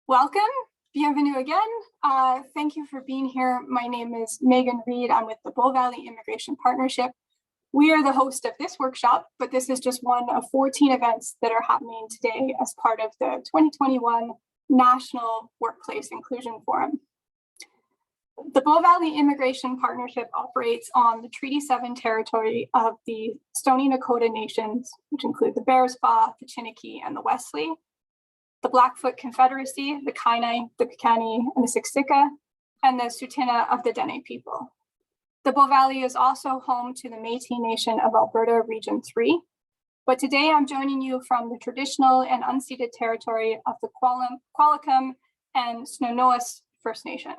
Welcome, bienvenue again. Thank you for being here. My name is Megan Reed. I'm with the Bow Valley Immigration Partnership. We are the host of this workshop, but this is just one of 14 events that are happening today as part of the 2021 National Workplace Inclusion Forum. The Bow Valley Immigration Partnership operates on the Treaty 7 territory of the Stoney Nakoda Nations, which include the Bearspaw, the Chiniki, and the Wesley, the Blackfoot Confederacy, the Kainai, the Piikani, and the Siksika, and the Tsuut'ina of the Dene people. The Bow Valley is also home to the Métis Nation of Alberta Region 3, but today I'm joining you from the traditional and unceded territory of the Qualicum and Snuneymuxw First Nation.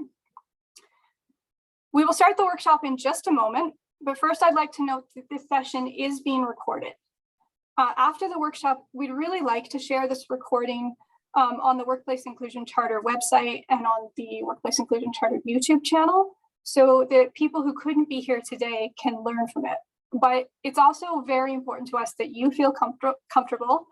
We will start the workshop in just a moment, but first I'd like to note that this session is being recorded. After the workshop, we'd really like to share this recording on the Workplace Inclusion Charter website and on the Workplace Inclusion Charter YouTube channel, so that people who couldn't be here today can learn from it. But it's also very important to us that you feel comfortable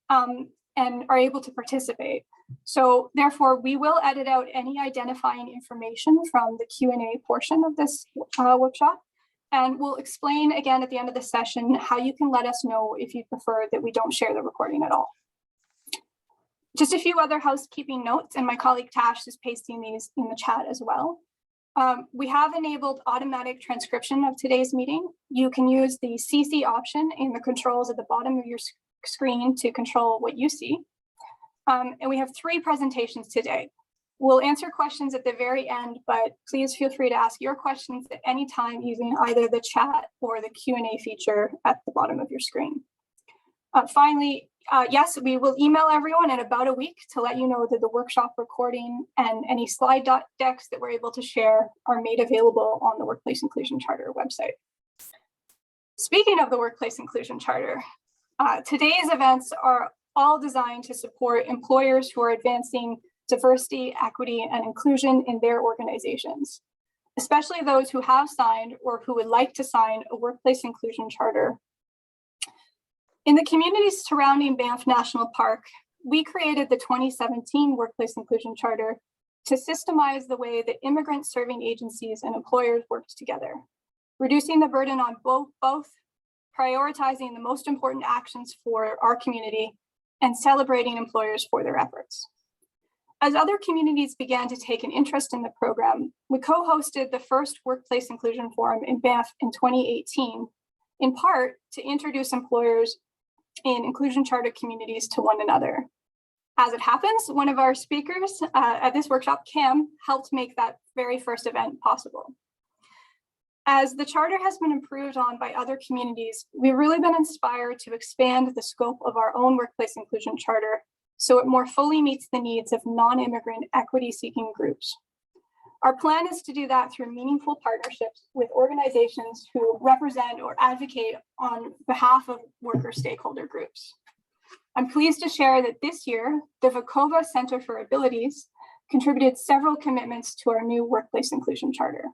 and are able to participate. So therefore, we will edit out any identifying information from the Q&A portion of this workshop. And we'll explain again at the end of the session how you can let us know if you prefer that we don't share the recording at all. Just a few other housekeeping notes, and my colleague Tash is pasting these in the chat as well. We have enabled automatic transcription of today's meeting. You can use the CC option in the controls at the bottom of your screen to control what you see. And we have 3 presentations today. We'll answer questions at the very end, but please feel free to ask your questions at any time using either the chat or the Q&A feature at the bottom of your screen. Finally, yes, we will email everyone in about a week to let you know that the workshop recording and any slide decks that we're able to share are made available on the Workplace Inclusion Charter website. Speaking of the Workplace Inclusion Charter, today's events are all designed to support employers who are advancing diversity, equity, and inclusion in their organizations, especially those who have signed or who would like to sign a Workplace Inclusion Charter. In the communities surrounding Banff National Park, we created the 2017 Workplace Inclusion Charter to systemize the way that immigrant serving agencies and employers worked together, reducing the burden on both, prioritizing the most important actions for our community, and celebrating employers for their efforts. As other communities began to take an interest in the program, we co-hosted the first Workplace Inclusion Forum in Banff in 2018, in part to introduce employers in inclusion charter communities to one another. As it happens, one of our speakers at this workshop, Kim, helped make that very first event possible. As the charter has been improved on by other communities, we've really been inspired to expand the scope of our own Workplace Inclusion Charter so it more fully meets the needs of non-immigrant equity-seeking groups. Our plan is to do that through meaningful partnerships with organizations who represent or advocate on behalf of worker stakeholder groups. I'm pleased to share that this year, the Vecova Center for Abilities contributed several commitments to our new Workplace Inclusion Charter.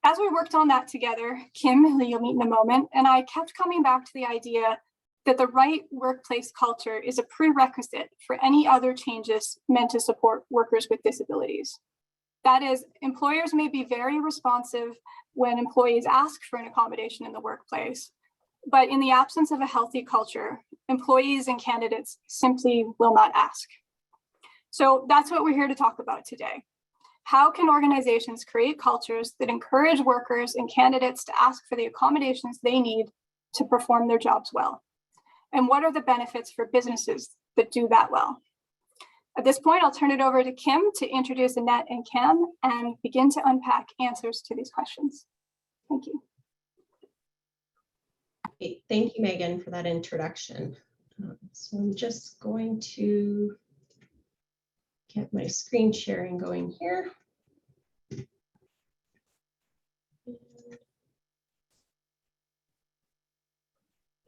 As we worked on that together, Kim, who you'll meet in a moment, and I kept coming back to the idea that the right workplace culture is a prerequisite for any other changes meant to support workers with disabilities. That is, employers may be very responsive when employees ask for an accommodation in the workplace, but in the absence of a healthy culture, employees and candidates simply will not ask. So that's what we're here to talk about today. How can organizations create cultures that encourage workers and candidates to ask for the accommodations they need to perform their jobs well? And what are the benefits for businesses that do that well? At this point, I'll turn it over to Kim to introduce Annette and Cam and begin to unpack answers to these questions. Thank you. Okay, thank you, Megan, for that introduction. So I'm just going to get my screen sharing going here.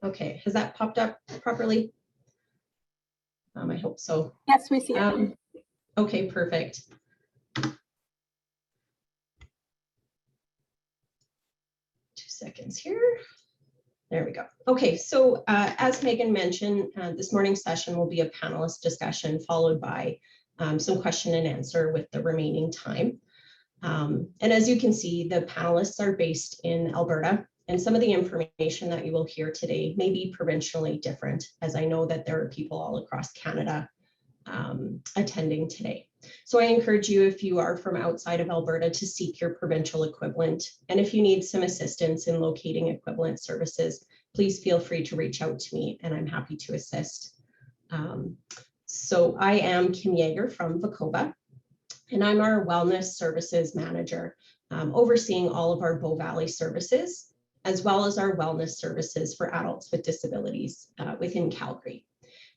Okay, has that popped up properly? I hope so. Yes, we see it. Okay, perfect. 2 seconds here. There we go. Okay, so as Megan mentioned, this morning's session will be a panelist discussion followed by some question and answer with the remaining time. And as you can see, the panelists are based in Alberta, and some of the information that you will hear today may be provincially different, as I know that there are people all across Canada attending today. So I encourage you, if you are from outside of Alberta, to seek your provincial equivalent. And if you need some assistance in locating equivalent services, please feel free to reach out to me and I'm happy to assist. So I am Kim Yager from Vecova, and I'm our Wellness Services Manager, overseeing all of our Bow Valley services, as well as our wellness services for adults with disabilities within Calgary.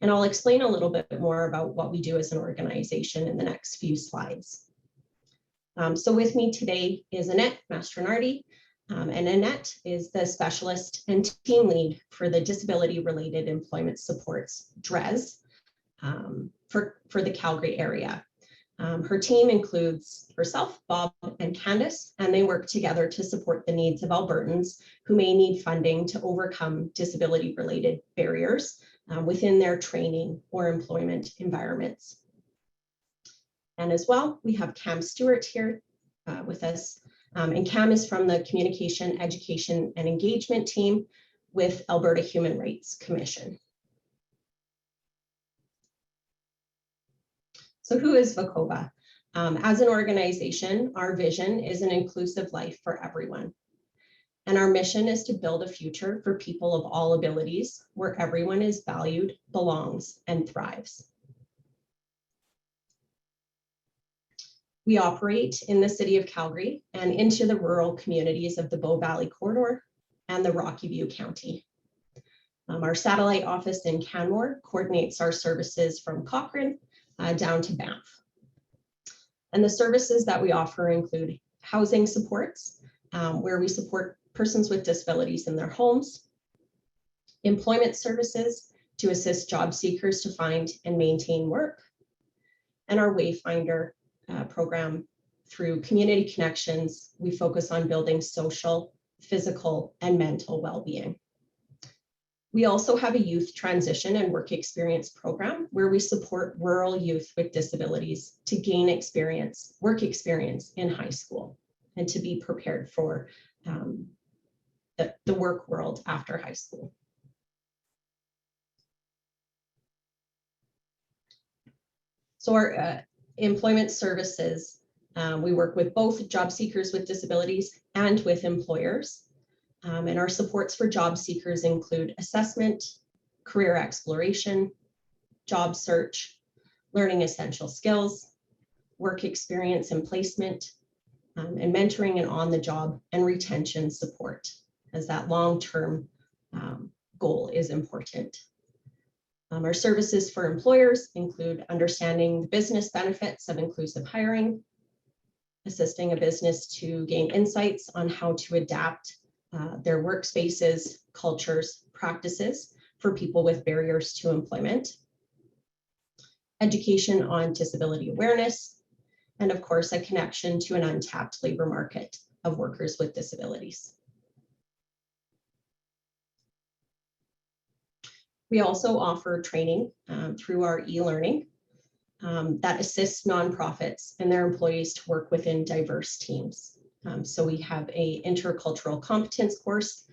And I'll explain a little bit more about what we do as an organization in the next few slides. So with me today is Annette Mastronardi, and Annette is the specialist and team lead for the disability-related employment supports, DRES, for the Calgary area. Her team includes herself, Bob, and Candace, and they work together to support the needs of Albertans who may need funding to overcome disability-related barriers within their training or employment environments. And as well, we have Cam Stewart here with us. And Cam is from the Communication, Education, and Engagement team with Alberta Human Rights Commission. So who is Vecova? As an organization, our vision is an inclusive life for everyone. And our mission is to build a future for people of all abilities where everyone is valued, belongs, and thrives. We operate in the city of Calgary and into the rural communities of the Bow Valley corridor and the Rocky View County. Our satellite office in Canmore coordinates our services from Cochrane down to Banff. And the services that we offer include housing supports, where we support persons with disabilities in their homes, employment services to assist job seekers to find and maintain work, and our Wayfinder program. Through community connections, we focus on building social, physical, and mental well-being. We also have a youth transition and work experience program where we support rural youth with disabilities to gain experience, work experience in high school and to be prepared for the work world after high school. So our employment services, we work with both job seekers with disabilities and with employers. And our supports for job seekers include assessment, career exploration, job search, learning essential skills, work experience and placement, and mentoring and on-the-job and retention support, as that long-term goal is important. Our services for employers include understanding the business benefits of inclusive hiring, assisting a business to gain insights on how to adapt their workspaces, cultures, practices for people with barriers to employment, education on disability awareness, and of course, a connection to an untapped labor market of workers with disabilities. We also offer training through our e-learning that assists nonprofits and their employees to work within diverse teams. So we have an intercultural competence course,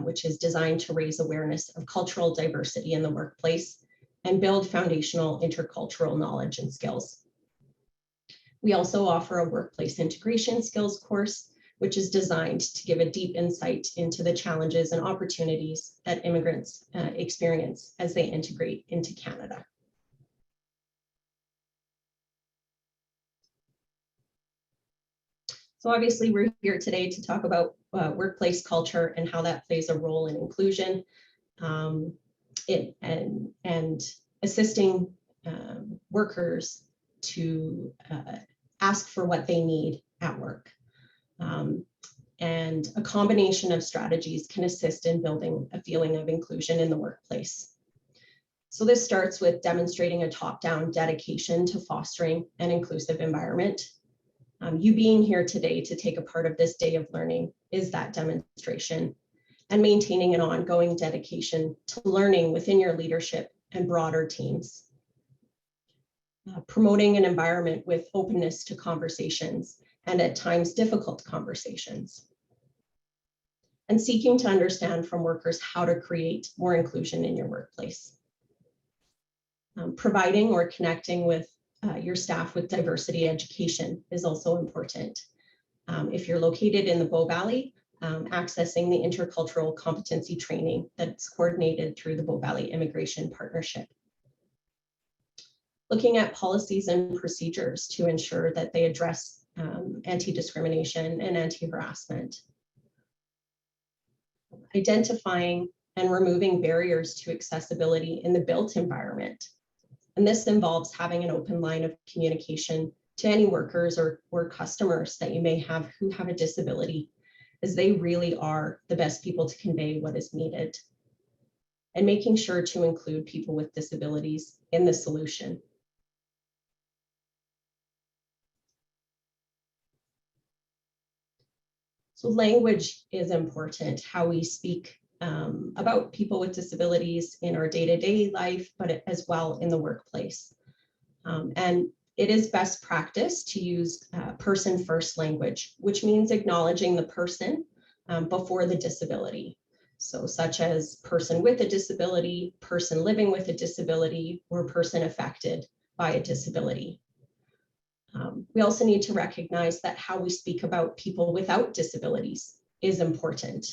which is designed to raise awareness of cultural diversity in the workplace and build foundational intercultural knowledge and skills. We also offer a workplace integration skills course, which is designed to give a deep insight into the challenges and opportunities that immigrants experience as they integrate into Canada. So obviously we're here today to talk about workplace culture and how that plays a role in inclusion and assisting workers to ask for what they need at work. And a combination of strategies can assist in building a feeling of inclusion in the workplace. So this starts with demonstrating a top-down dedication to fostering an inclusive environment. You being here today to take a part of this day of learning is that demonstration, and maintaining an ongoing dedication to learning within your leadership and broader teams. promoting an environment with openness to conversations and at times difficult conversations, and seeking to understand from workers how to create more inclusion in your workplace. Providing or connecting with your staff with diversity education is also important. If you're located in the Bow Valley, accessing the intercultural competency training that's coordinated through the Bow Valley Immigration Partnership. Looking at policies and procedures to ensure that they address anti-discrimination and anti-harassment. Identifying and removing barriers to accessibility in the built environment. And this involves having an open line of communication to any workers or customers that you may have who have a disability, as they really are the best people to convey what is needed. And making sure to include people with disabilities in the solution. So language is important, how we speak about people with disabilities in our day-to-day life, but as well in the workplace. And it is best practice to use person-first language, which means acknowledging the person before the disability. So such as person with a disability, person living with a disability, or person affected by a disability. We also need to recognize that how we speak about people without disabilities is important.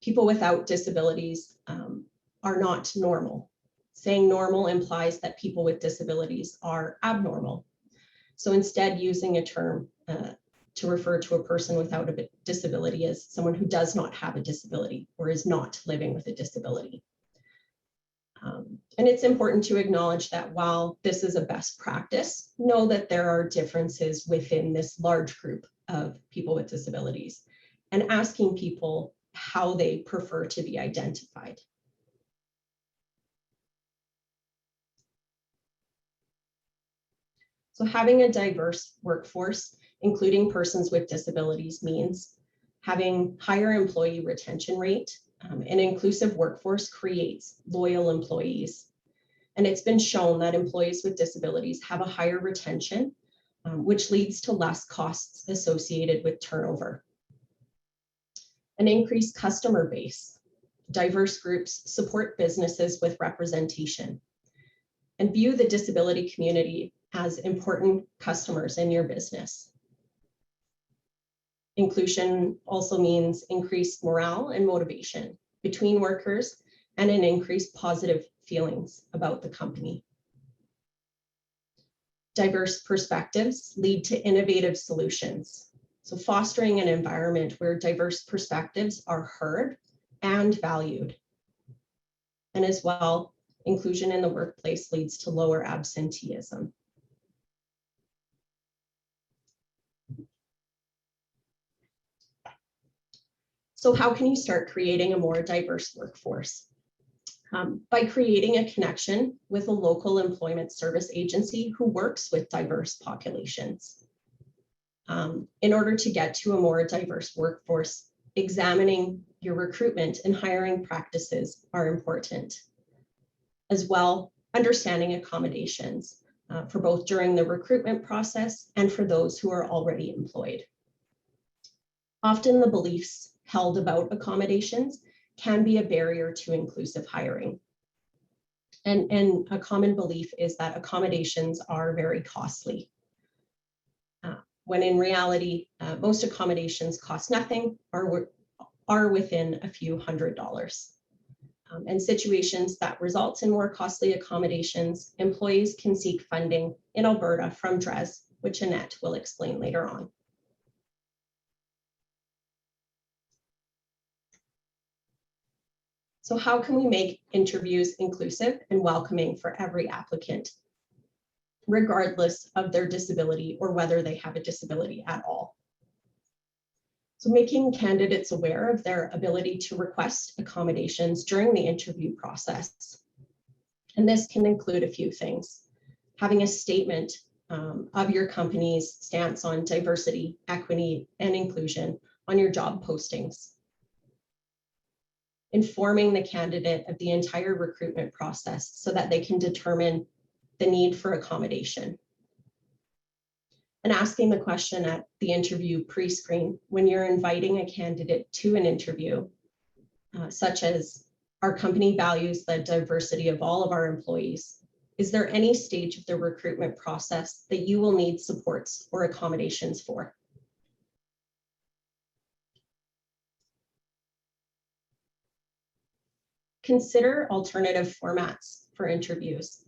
People without disabilities are not normal. Saying normal implies that people with disabilities are abnormal. So instead, using a term to refer to a person without a disability as someone who does not have a disability or is not living with a disability. And it's important to acknowledge that while this is a best practice, know that there are differences within this large group of people with disabilities, and asking people how they prefer to be identified. So having a diverse workforce, including persons with disabilities, means having higher employee retention rate. An inclusive workforce creates loyal employees. And it's been shown that employees with disabilities have a higher retention, which leads to less costs associated with turnover. An increased customer base. Diverse groups support businesses with representation and view the disability community as important customers in your business. Inclusion also means increased morale and motivation between workers and an increased positive feelings about the company. Diverse perspectives lead to innovative solutions. So fostering an environment where diverse perspectives are heard and valued. And as well, inclusion in the workplace leads to lower absenteeism. So how can you start creating a more diverse workforce? By creating a connection with a local employment service agency who works with diverse populations. In order to get to a more diverse workforce, examining your recruitment and hiring practices are important. As well, understanding accommodations for both during the recruitment process and for those who are already employed. Often the beliefs held about accommodations can be a barrier to inclusive hiring. And a common belief is that accommodations are very costly. When in reality, most accommodations cost nothing or are within a few $100s. And situations that result in more costly accommodations, employees can seek funding in Alberta from DRES, which Annette will explain later on. So how can we make interviews inclusive and welcoming for every applicant, regardless of their disability or whether they have a disability at all? So making candidates aware of their ability to request accommodations during the interview process. And this can include a few things. Having a statement of your company's stance on diversity, equity, and inclusion on your job postings. Informing the candidate of the entire recruitment process so that they can determine the need for accommodation. And asking the question at the interview pre-screen when you're inviting a candidate to an interview, such as our company values the diversity of all of our employees. Is there any stage of the recruitment process that you will need supports or accommodations for? Consider alternative formats for interviews.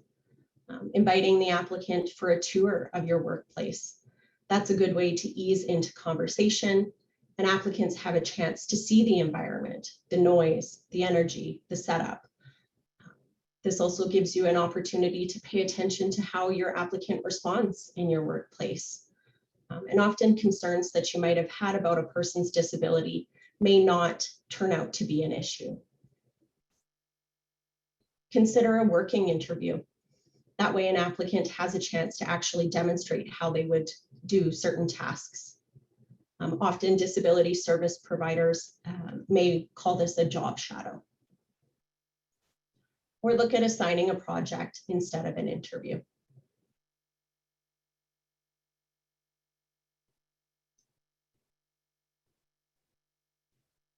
Inviting the applicant for a tour of your workplace. That's a good way to ease into conversation, and applicants have a chance to see the environment, the noise, the energy, the setup. This also gives you an opportunity to pay attention to how your applicant responds in your workplace. And often concerns that you might have had about a person's disability may not turn out to be an issue. Consider a working interview. That way an applicant has a chance to actually demonstrate how they would do certain tasks. Often disability service providers may call this a job shadow. Or look at assigning a project instead of an interview.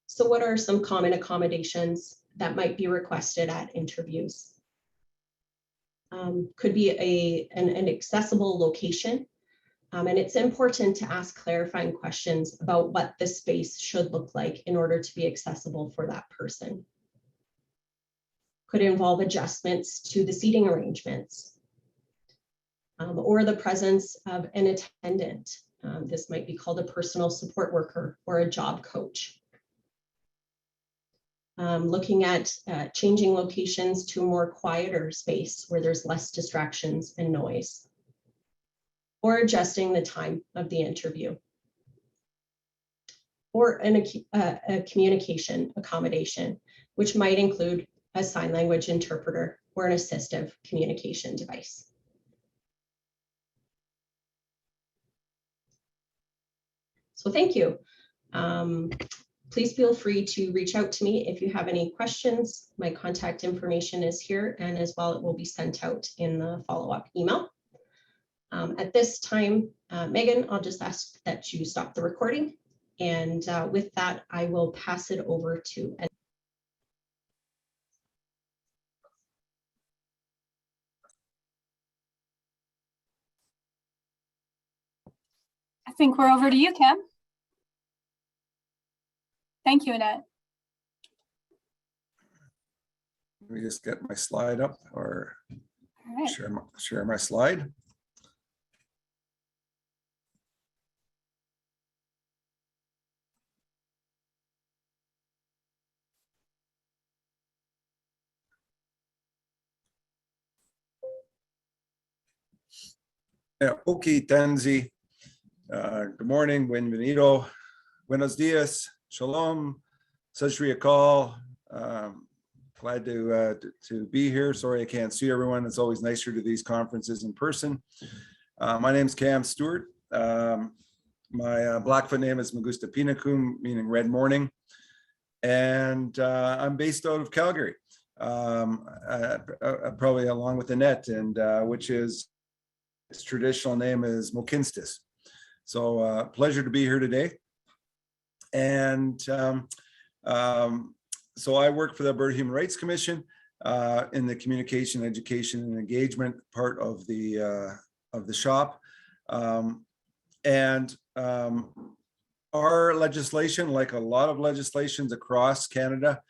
So what are some common accommodations that might be requested at interviews? Could be an accessible location. And it's important to ask clarifying questions about what the space should look like in order to be accessible for that person. Could involve adjustments to the seating arrangements or the presence of an attendant. This might be called a personal support worker or a job coach. Looking at changing locations to a more quieter space where there's less distractions and noise, or adjusting the time of the interview, or a communication accommodation, which might include a sign language interpreter or an assistive communication device. So thank you. Please feel free to reach out to me if you have any questions. My contact information is here, and as well, it will be sent out in the follow-up email. At this time, Megan, I'll just ask that you stop the recording. And with that, I will pass it over to Annette. I think we're over to you, Cam. Thank you, Annette. Let me just get my slide up, or All right. share my slide. Yeah, okay, Tanzi. Good morning, bienvenido, buenos dias, shalom, Sri Akal. Glad to be here. Sorry I can't see everyone. It's always nicer to these conferences in person. My name's Cam Stewart. My Blackfoot name is Magusta Pinakum, meaning red morning. And I'm based out of Calgary, probably along with Annette, and which is, its traditional name is Mokinstis. So pleasure to be here today. And so I work for the Alberta Human Rights Commission in the communication, education, and engagement part of the shop. Our legislation, like a lot of legislations across Canada,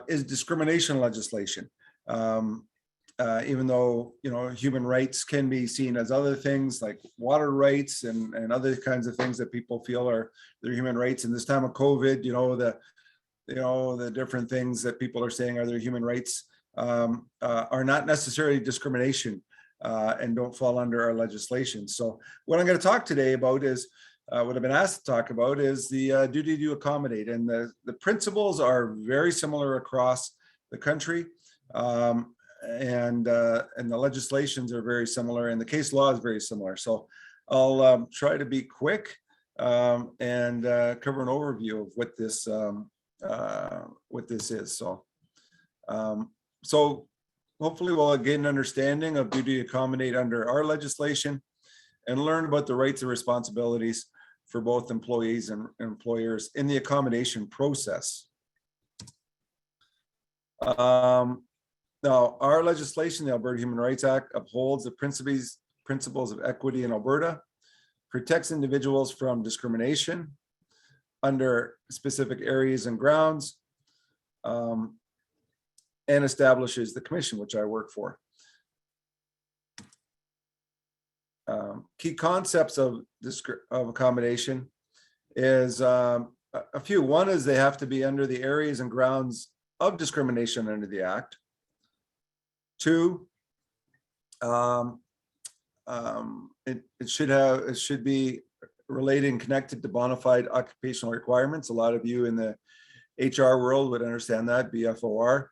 is discrimination legislation. Even though, you know, human rights can be seen as other things like water rights and other kinds of things that people feel are their human rights. In this time of COVID, the different things that people are saying are their human rights are not necessarily discrimination and don't fall under our legislation. So what I'm going to talk today about is what I've been asked to talk about is the duty to accommodate, and the principles are very similar across the country. And the legislations are very similar, and the case law is very similar. So I'll try to be quick and cover an overview of what this is. So hopefully we'll gain an understanding of duty to accommodate under our legislation and learn about the rights and responsibilities for both employees and employers in the accommodation process. Now, our legislation, the Alberta Human Rights Act, upholds the principles of equity in Alberta, protects individuals from discrimination under specific areas and grounds, and establishes the commission, which I work for. Key concepts of accommodation is a few. One is they have to be under the areas and grounds of discrimination under the Act. Two, it should be related and connected to bona fide occupational requirements. A lot of you in the HR world would understand that, BFOR,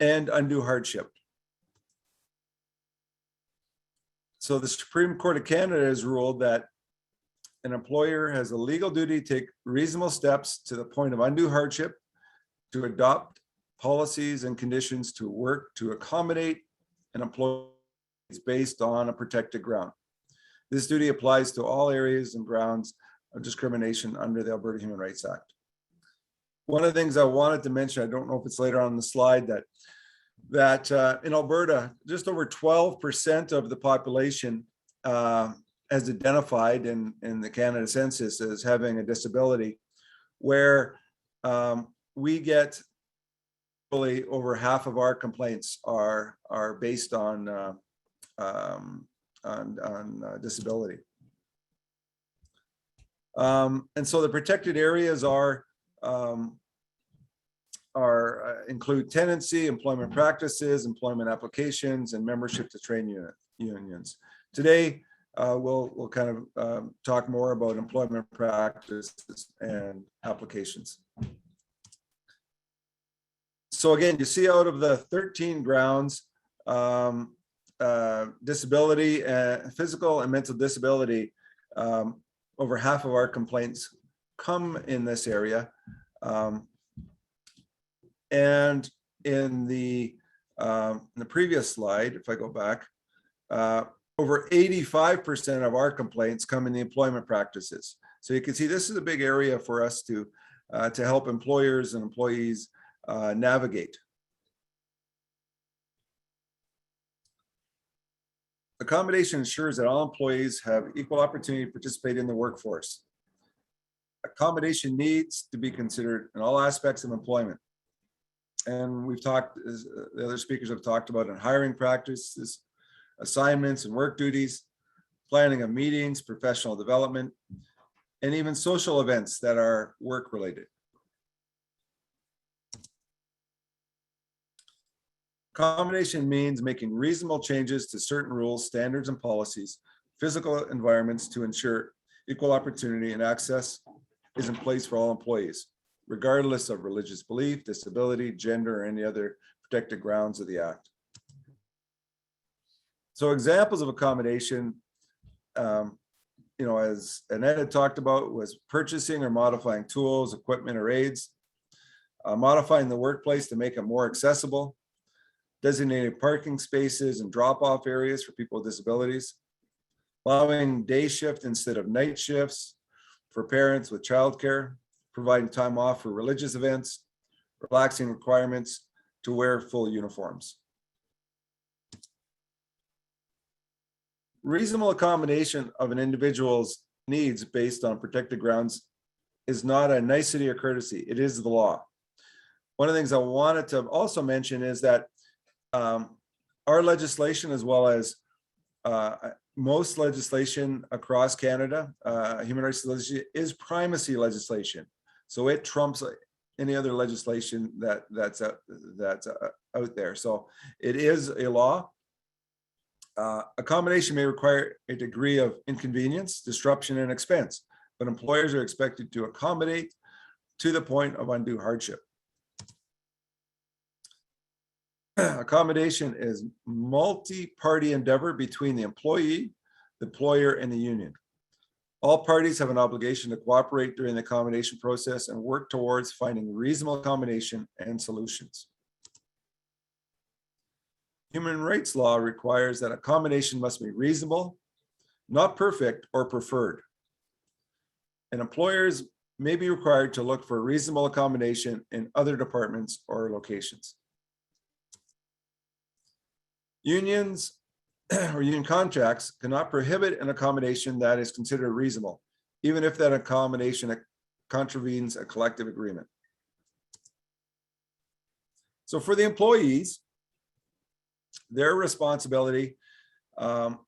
and undue hardship. So the Supreme Court of Canada has ruled that an employer has a legal duty to take reasonable steps to the point of undue hardship to adopt policies and conditions to work to accommodate an employee based on a protected ground. This duty applies to all areas and grounds of discrimination under the Alberta Human Rights Act. One of the things I wanted to mention, I don't know if it's later on the slide, that in Alberta, just over 12% of the population as identified in the Canada Census as having a disability, where we get really over half of our complaints are based on disability. And so the protected areas include tenancy, employment practices, employment applications, and membership to trade unions. Today, we'll kind of talk more about employment practices and applications. So again, you see out of the 13 grounds, disability, physical and mental disability, over half of our complaints come in this area. And in the previous slide, if I go back, over 85% of our complaints come in the employment practices. So you can see this is a big area for us to help employers and employees navigate. Accommodation ensures that all employees have equal opportunity to participate in the workforce. Accommodation needs to be considered in all aspects of employment. And we've talked, as the other speakers have talked about, in hiring practices, assignments and work duties, planning of meetings, professional development, and even social events that are work related. Accommodation means making reasonable changes to certain rules, standards, and policies, physical environments to ensure equal opportunity and access is in place for all employees, regardless of religious belief, disability, gender, or any other protected grounds of the Act. So examples of accommodation, as Annette had talked about, was purchasing or modifying tools, equipment, or aids, modifying the workplace to make it more accessible, designating parking spaces and drop-off areas for people with disabilities, allowing day shift instead of night shifts for parents with childcare, providing time off for religious events, relaxing requirements to wear full uniforms. Reasonable accommodation of an individual's needs based on protected grounds is not a nicety or courtesy, it is the law. One of the things I wanted to also mention is that our legislation, as well as most legislation across Canada, human rights legislation, is primacy legislation. So it trumps any other legislation that's out there. So it is a law. Accommodation may require a degree of inconvenience, disruption, and expense, but employers are expected to accommodate to the point of undue hardship. Accommodation is multi-party endeavor between the employee, the employer, and the union. All parties have an obligation to cooperate during the accommodation process and work towards finding reasonable accommodation and solutions. Human rights law requires that accommodation must be reasonable, not perfect or preferred. And employers may be required to look for reasonable accommodation in other departments or locations. Unions or union contracts cannot prohibit an accommodation that is considered reasonable, even if that accommodation contravenes a collective agreement. So for the employees, their responsibility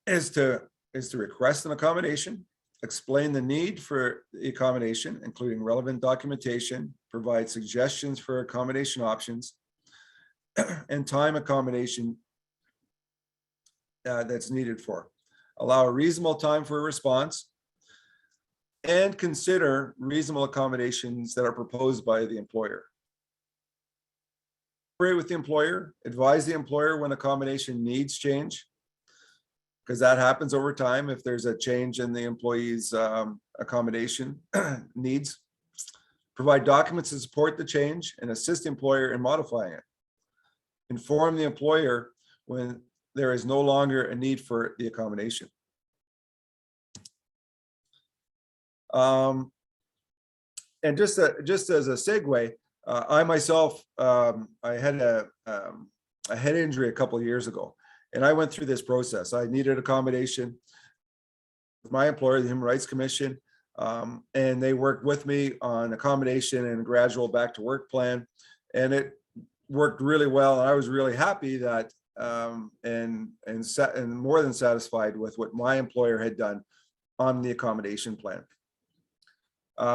is to request an accommodation, explain the need for the accommodation, including relevant documentation, provide suggestions for accommodation options, and time accommodation that's needed for. Allow a reasonable time for a response, and consider reasonable accommodations that are proposed by the employer. Pray with the employer, advise the employer when accommodation needs change, because that happens over time if there's a change in the employee's accommodation needs. Provide documents to support the change and assist the employer in modifying it. Inform the employer when there is no longer a need for the accommodation. And just as a segue, I myself, I had a head injury a couple of years ago, and I went through this process. I needed accommodation with my employer, the Human Rights Commission, and they worked with me on accommodation and a gradual back to work plan, and it worked really well. And I was really happy that and more than satisfied with what my employer had done on the accommodation plan.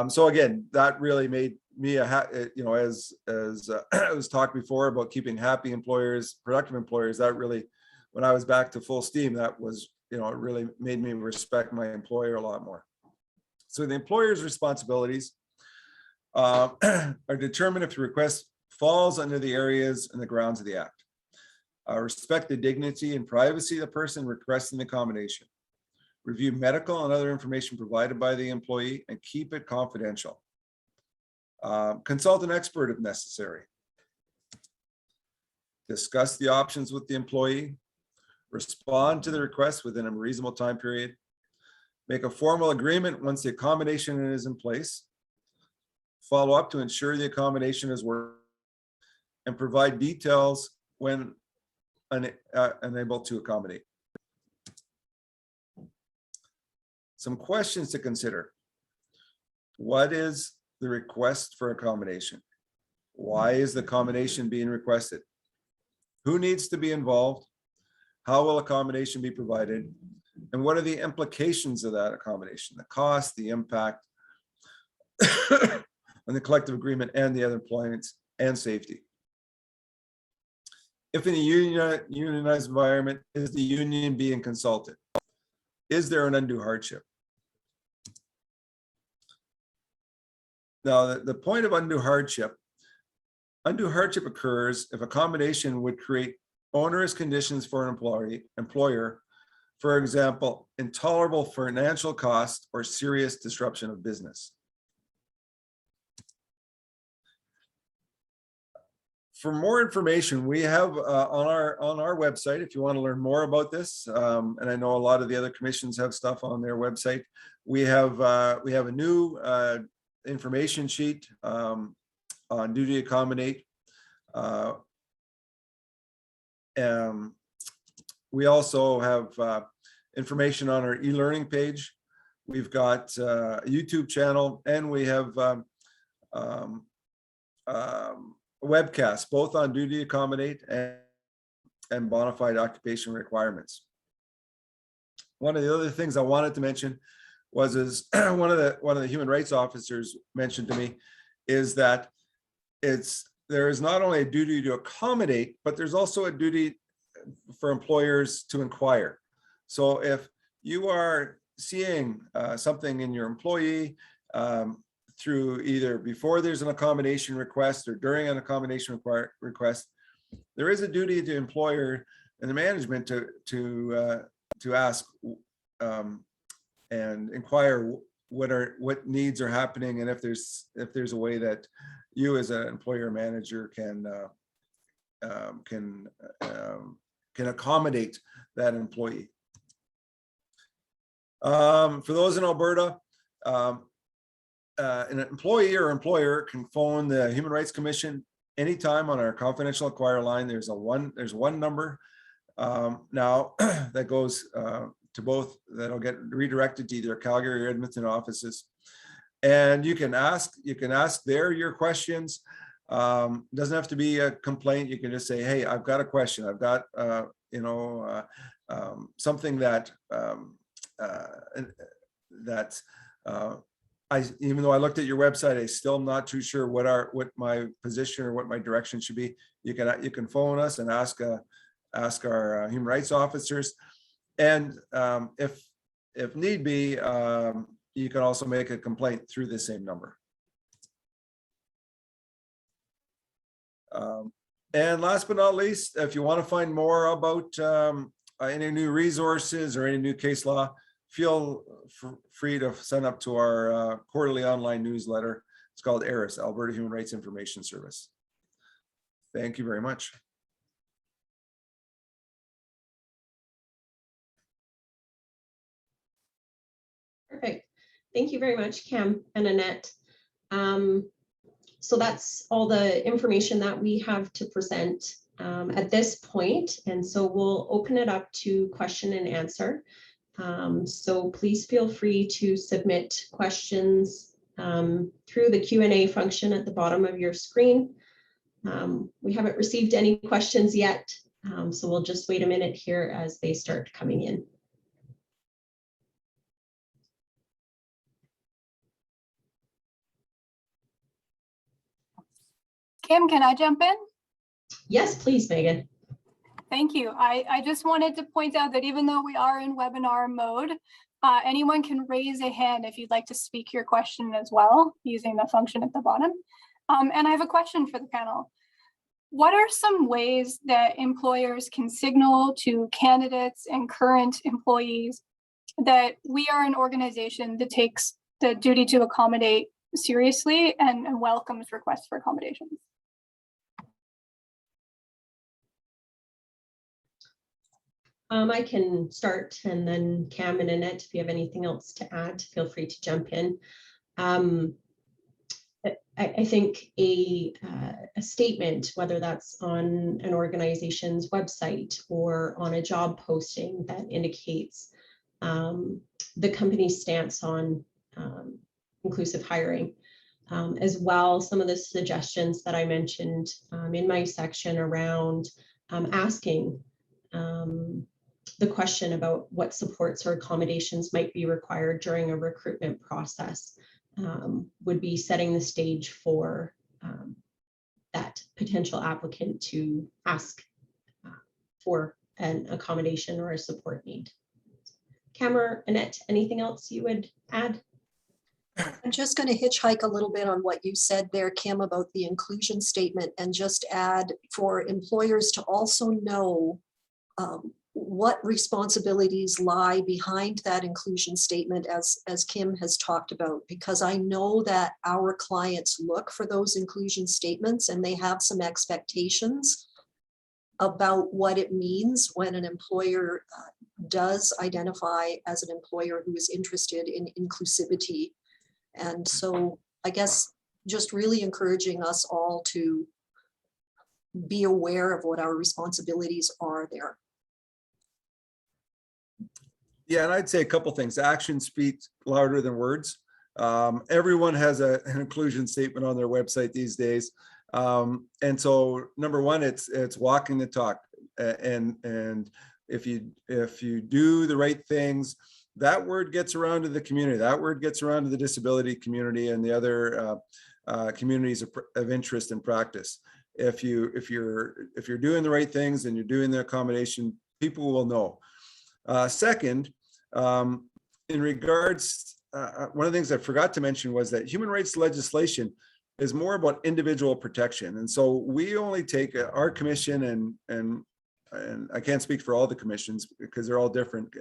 So again, that really made me as it was talked before about keeping happy employers, productive employers, that really, when I was back to full steam, that was, it really made me respect my employer a lot more. So the employer's responsibilities are determined if the request falls under the areas and the grounds of the Act. Respect the dignity and privacy of the person requesting the accommodation. Review medical and other information provided by the employee and keep it confidential. Consult an expert if necessary. Discuss the options with the employee. Respond to the request within a reasonable time period. Make a formal agreement once the accommodation is in place. Follow up to ensure the accommodation is working, and provide details when unable to accommodate. Some questions to consider. What is the request for accommodation? Why is the accommodation being requested? Who needs to be involved? How will accommodation be provided? And what are the implications of that accommodation? The cost, the impact on the collective agreement and the other employments and safety. If in a unionized environment, is the union being consulted? Is there an undue hardship? Now, the point of undue hardship occurs if accommodation would create onerous conditions for an employer, for example, intolerable financial cost or serious disruption of business. For more information, we have on our website, if you want to learn more about this, and I know a lot of the other commissions have stuff on their website. We have a new information sheet on duty to accommodate. We also have information on our e-learning page. We've got a YouTube channel, and we have webcasts, both on duty to accommodate and bona fide occupation requirements. One of the other things I wanted to mention was one of the human rights officers mentioned to me is that there is not only a duty to accommodate, but there's also a duty for employers to inquire. So if you are seeing something in your employee through either before there's an accommodation request or during an accommodation request, there is a duty to employer and the management to ask and inquire what needs are happening, and if there's a way that you as an employer manager can can accommodate that employee. For those in Alberta, an employee or employer can phone the Human Rights Commission anytime on our confidential inquiry line. There's one number now that goes to both, that'll get redirected to either Calgary or Edmonton offices. And you can ask there your questions. Doesn't have to be a complaint. You can just say, hey, I've got a question. I've got, something that, even though I looked at your website, I still not too sure what my position or what my direction should be. You can phone us and ask our human rights officers. And if need be, you can also make a complaint through the same number. And last but not least, if you want to find more about any new resources or any new case law, feel free to sign up to our quarterly online newsletter. It's called ARIS, Alberta Human Rights Information Service. Thank you very much. Perfect. Thank you very much, Cam and Annette. So that's all the information that we have to present at this point. And so we'll open it up to question and answer. So please feel free to submit questions through the Q&A function at the bottom of your screen. We haven't received any questions yet, so we'll just wait a minute here as they start coming in. Kim, can I jump in? Yes, please, Megan. Thank you. I just wanted to point out that even though we are in webinar mode, anyone can raise a hand if you'd like to speak your question as well, using the function at the bottom. And I have a question for the panel. What are some ways that employers can signal to candidates and current employees that we are an organization that takes the duty to accommodate seriously and welcomes requests for accommodations? I can start, and then Cam and Annette, if you have anything else to add, feel free to jump in. I think a statement, whether that's on an organization's website or on a job posting, that indicates the company's stance on inclusive hiring. As well, some of the suggestions that I mentioned in my section around asking the question about what supports or accommodations might be required during a recruitment process would be setting the stage for that potential applicant to ask for an accommodation or a support need. Cameron, Annette, anything else you would add? I'm just going to hitchhike a little bit on what you said there, Kim, about the inclusion statement, and just add for employers to also know what responsibilities lie behind that inclusion statement, as Kim has talked about, because I know that our clients look for those inclusion statements and they have some expectations about what it means when an employer does identify as an employer who is interested in inclusivity. And so I guess just really encouraging us all to be aware of what our responsibilities are there. Yeah, and I'd say a couple things. Action speaks louder than words. Everyone has an inclusion statement on their website these days. And so number one, it's walking the talk. And if you do the right things, that word gets around to the community. That word gets around to the disability community and the other communities of interest and practice. If you're doing the right things and you're doing the accommodation, people will know. Second, in regards, one of the things I forgot to mention was that human rights legislation is more about individual protection. And so we only take our commission, and I can't speak for all the commissions because they're all different,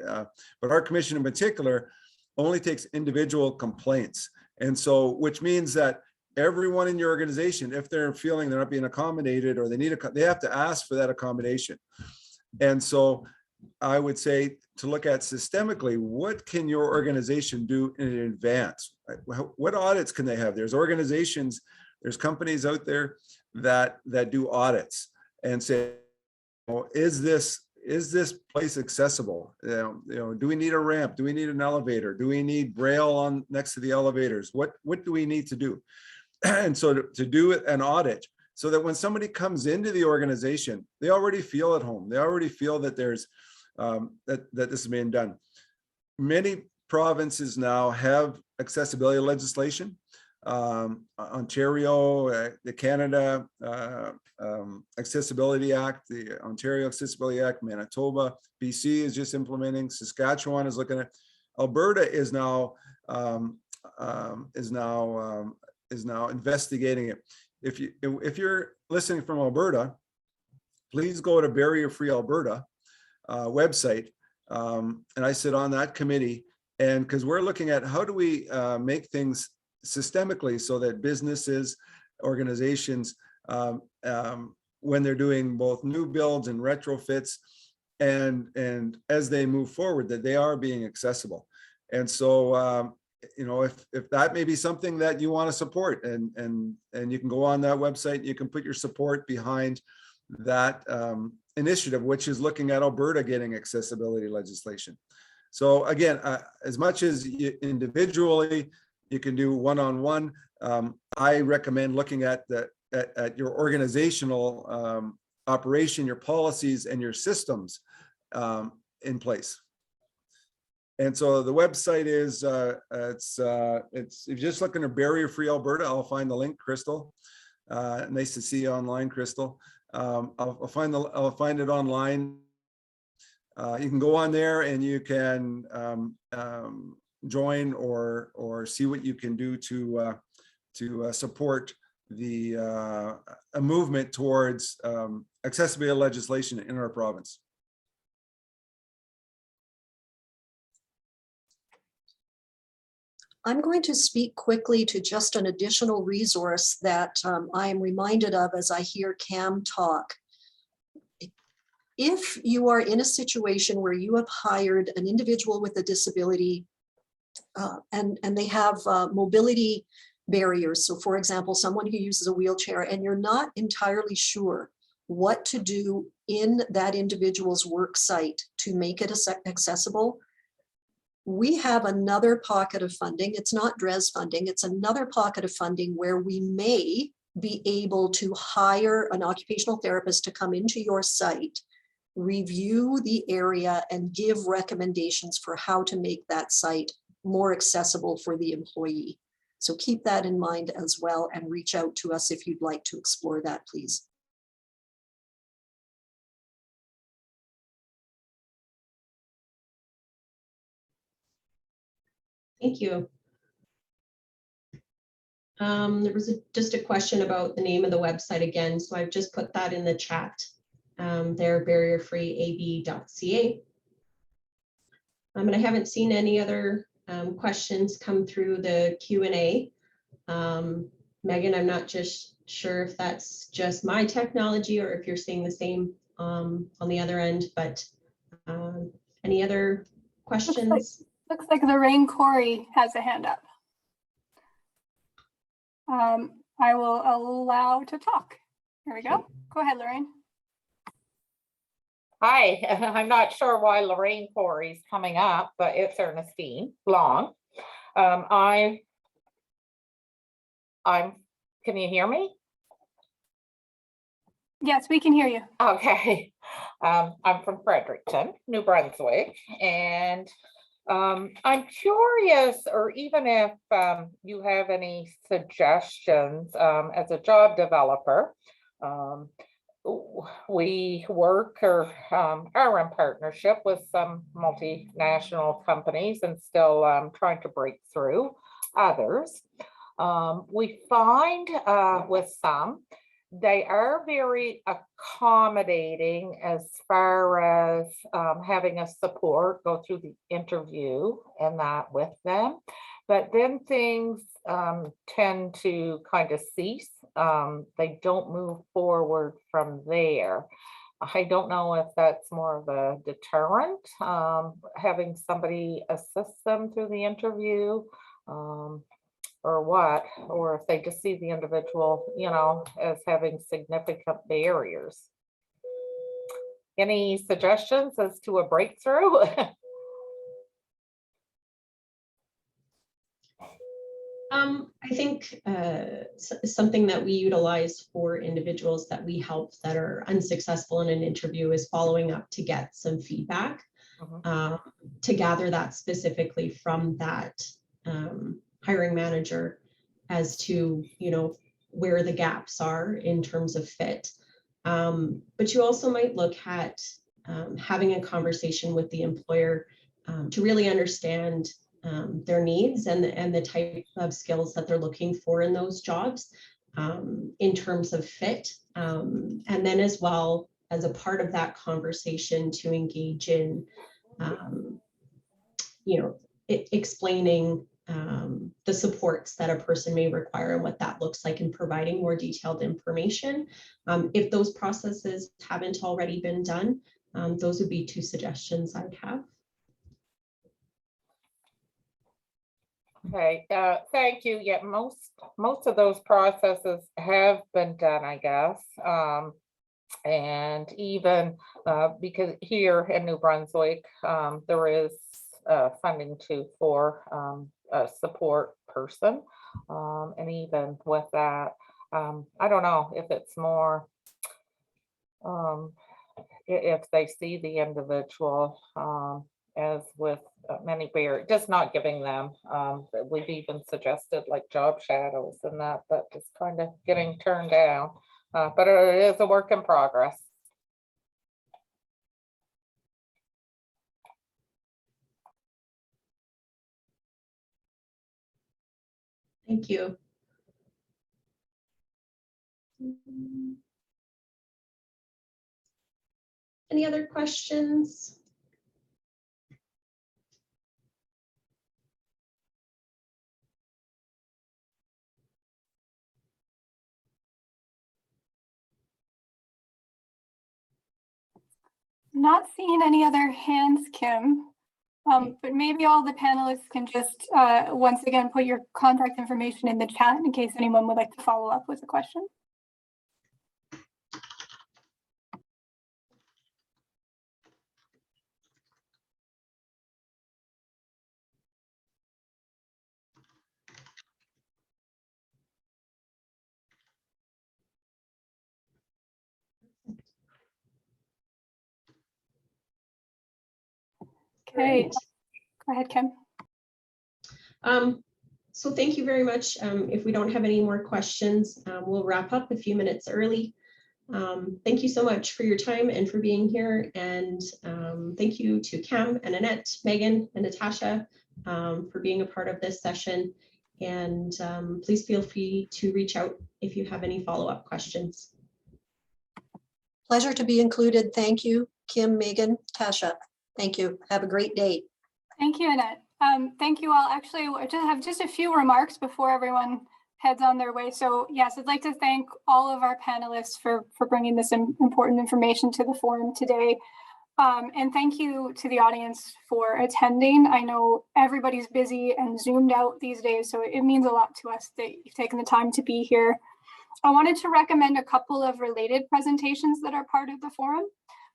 but our commission in particular only takes individual complaints. And so, which means that everyone in your organization, if they're feeling they're not being accommodated or they have to ask for that accommodation. And so I would say to look at systemically, what can your organization do in advance? What audits can they have? There's organizations, there's companies out there that do audits and say, well, is this place accessible? You know, do we need a ramp? Do we need an elevator? Do we need braille on next to the elevators? What do we need to do? And so to do an audit, so that when somebody comes into the organization, they already feel at home. They already feel that there's that this is being done. Many provinces now have accessibility legislation. Ontario, the Canada Accessibility Act, the Ontario Accessibility Act, Manitoba, BC is just implementing. Saskatchewan is looking at. Alberta is now investigating it. If you're listening from Alberta, please go to Barrier Free Alberta website, and I sit on that committee, and because we're looking at how do we make things systemically so that businesses, organizations, when they're doing both new builds and retrofits, and as they move forward, that they are being accessible. And so you know, if that may be something that you want to support, and you can go on that website, you can put your support behind that initiative, which is looking at Alberta getting accessibility legislation. So again, as much as individually you can do one-on-one, I recommend looking at at your organizational operation, your policies and your systems in place. And so the website is it's if you just look under Barrier Free Alberta, I'll find the link. Crystal, nice to see you online, Crystal. I'll find it online. You can go on there and you can join or see what you can do to support the a movement towards accessibility legislation in our province. I'm going to speak quickly to just an additional resource that I am reminded of as I hear Cam talk. If you are in a situation where you have hired an individual with a disability and they have mobility barriers, so for example, someone who uses a wheelchair, and you're not entirely sure what to do in that individual's work site to make it accessible, we have another pocket of funding. It's not DRES funding, it's another pocket of funding where we may be able to hire an occupational therapist to come into your site, review the area, and give recommendations for how to make that site more accessible for the employee. So keep that in mind as well, and reach out to us if you'd like to explore that, please. Thank you. There was just a question about the name of the website again, so I've just put that in the chat. They're barrierfreeab.ca. And I haven't seen any other questions come through the Q&A. Megan, I'm not just sure if that's just my technology or if you're seeing the same on the other end, but any other questions? Looks like Lorraine Corey has a hand up. I will allow to talk. Here we go. Go ahead, Lorraine. Hi, I'm not sure why Lorraine Corey's coming up, but it's Ernestine Long. I'm, can you hear me? Yes, we can hear you. Okay. I'm from Fredericton, New Brunswick, and I'm curious, or even if you have any suggestions as a job developer. We work or are in partnership with some multinational companies and still trying to break through others. We find with some, they are very accommodating as far as having a support, go through the interview and that with them. But then things tend to kind of cease. They don't move forward from there. I don't know if that's more of a deterrent, having somebody assist them through the interview, or what, or if they just see the individual, as having significant barriers. Any suggestions as to a breakthrough? I think something that we utilize for individuals that we help that are unsuccessful in an interview is following up to get some feedback, to gather that specifically from that hiring manager as to, where the gaps are in terms of fit. But you also might look at having a conversation with the employer to really understand their needs and the type of skills that they're looking for in those jobs in terms of fit. And then as well as a part of that conversation to engage in, explaining the supports that a person may require and what that looks like, and providing more detailed information. If those processes haven't already been done, those would be two suggestions I'd have. Okay, thank you. Yeah, most of those processes have been done, I guess. And even because here in New Brunswick, there is funding too for a support person. And even with that, I don't know if it's more, if they see the individual as with many barriers, just not giving them, we've even suggested like job shadows and that, but just kind of getting turned down. But it is a work in progress. Thank you. Any other questions? Not seeing any other hands, Kim, but maybe all the panelists can just once again put your contact information in the chat in case anyone would like to follow up with a question. Okay, Great. go ahead, Kim. So thank you very much. If we don't have any more questions, we'll wrap up a few minutes early. Thank you so much for your time and for being here. And thank you to Cam and Annette, Megan and Natasha for being a part of this session. And please feel free to reach out if you have any follow-up questions. Pleasure to be included. Thank you, Kim, Megan, Tasha. Thank you. Have a great day. Thank you, Annette. Thank you all. Actually, I just have just a few remarks before everyone heads on their way. So yes, I'd like to thank all of our panelists for bringing this important information to the forum today. And thank you to the audience for attending. I know everybody's busy and zoomed out these days, so it means a lot to us that you've taken the time to be here. I wanted to recommend a couple of related presentations that are part of the forum.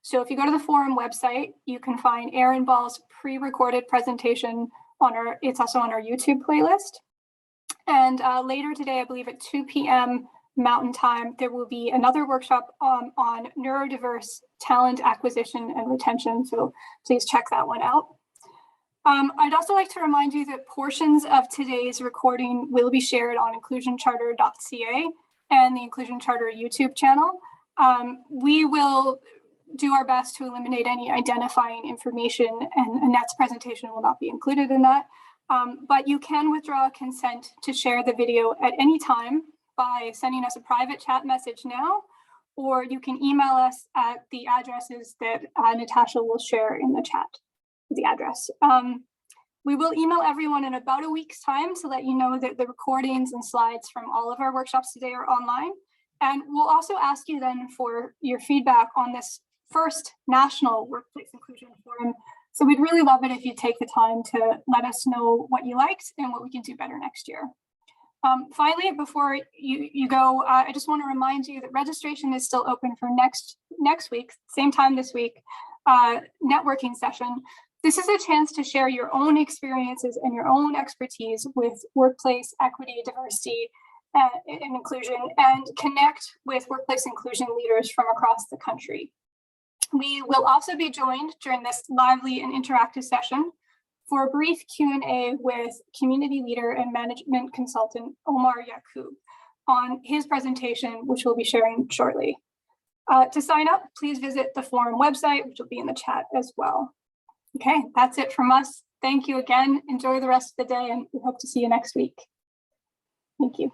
So if you go to the forum website, you can find Aaron Ball's pre-recorded presentation on it's also on our YouTube playlist. And later today, I believe at 2 p.m. Mountain Time, there will be another workshop on neurodiverse talent acquisition and retention. So please check that one out. I'd also like to remind you that portions of today's recording will be shared on inclusioncharter.ca and the Inclusion Charter YouTube channel. We will do our best to eliminate any identifying information, and Annette's presentation will not be included in that. But you can withdraw consent to share the video at any time by sending us a private chat message now, or you can email us at the addresses that Natasha will share in the chat, the address. We will email everyone in about a week's time to let you know that the recordings and slides from all of our workshops today are online. And we'll also ask you then for your feedback on this first national workplace inclusion forum. So we'd really love it if you take the time to let us know what you liked and what we can do better next year. Finally, before you go, I just want to remind you that registration is still open for next week, same time this week, networking session. This is a chance to share your own experiences and your own expertise with workplace equity, diversity, and inclusion, and connect with workplace inclusion leaders from across the country. We will also be joined during this lively and interactive session for a brief Q&A with community leader and management consultant Omar Yaqub on his presentation, which we'll be sharing shortly. To sign up, please visit the forum website, which will be in the chat as well. Okay, that's it from us. Thank you again. Enjoy the rest of the day, and we hope to see you next week. Thank you.